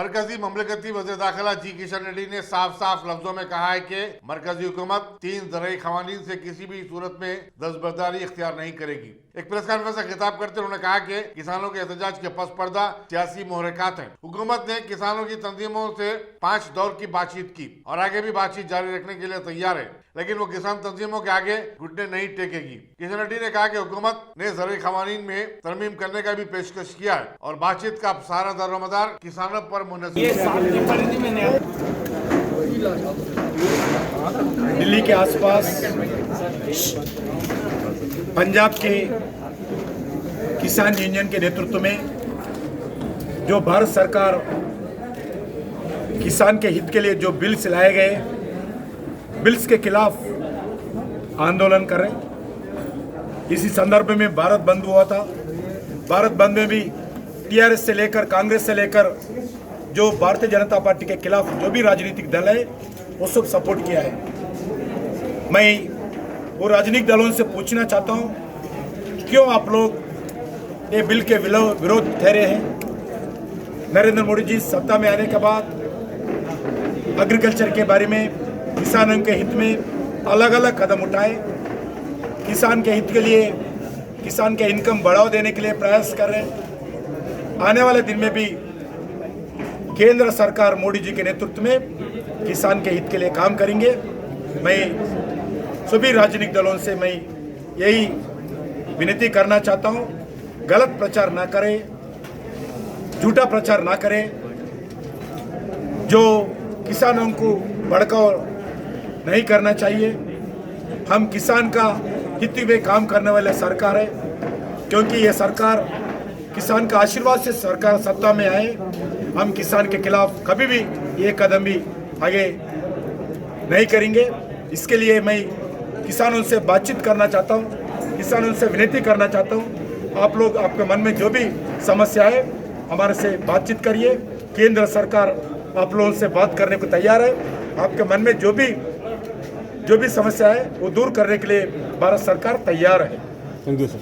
मरकजी ममलकती वज़ीर दाखिला जी किशन रेड्डी ने साफ साफ लफ्जों में कहा है कि मरकजी हुकूमत 3 ज़रई क़वानीन से किसी भी सूरत में दस्तबरदारी इख्तियार नहीं करेगी। एक प्रेस कॉन्फ्रेंस से खिताब करते उन्होंने कहा कि किसानों के एहतजाज के पस पर्दा सियासी मुहर्रिकात हैं। हुकूमत ने किसानों की तंजीमों से 5 दौर की बातचीत की और आगे भी बातचीत जारी रखने के लिए तैयार है, लेकिन वो किसान तंजीमों के आगे घुटने नहीं टेकेगी। किशन रेड्डी ने कहा कि हुकूमत ने ज़रई क़वानीन में तरमीम करने का भी पेशकश किया है और बातचीत का सारा दारोमदार किसानों पर दिल्ली के आसपास पंजाब के किसान यूनियन के नेतृत्व में जो भारत सरकार किसान के हित के लिए जो बिल्स लाए गए, बिल्स के खिलाफ आंदोलन कर रहे। इसी संदर्भ में भारत बंद हुआ था। भारत बंद में भी टीआरएस से लेकर कांग्रेस से लेकर जो भारतीय जनता पार्टी के खिलाफ जो भी राजनीतिक दल है वो सब सपोर्ट किया है। मैं वो राजनीतिक दलों से पूछना चाहता हूँ, क्यों आप लोग ये बिल के विरोध ठहरे हैं? नरेंद्र मोदी जी सत्ता में आने के बाद एग्रीकल्चर के बारे में, किसानों के हित में अलग अलग कदम उठाए। किसान के हित के लिए, किसान के इनकम बढ़ावा देने के लिए प्रयास कर रहे हैं। आने वाले दिन में भी केंद्र सरकार मोदी जी के नेतृत्व में किसान के हित के लिए काम करेंगे। मैं सभी राजनीतिक दलों से मैं यही विनती करना चाहता हूं, गलत प्रचार ना करें, झूठा प्रचार ना करें। जो किसानों को भड़काव नहीं करना चाहिए। हम किसान का हित में काम करने वाले सरकार है, क्योंकि ये सरकार किसान का आशीर्वाद से सरकार सत्ता में आए। हम किसान के खिलाफ कभी भी ये कदम भी आगे नहीं करेंगे। इसके लिए मैं किसानों से बातचीत करना चाहता हूँ, किसानों से विनती करना चाहता हूँ, आप लोग आपके मन में जो भी समस्या है हमारे से बातचीत करिए। केंद्र सरकार आप लोगों से बात करने को तैयार है। आपके मन में जो भी समस्या है वो दूर करने के लिए भारत सरकार तैयार है। Thank you sir.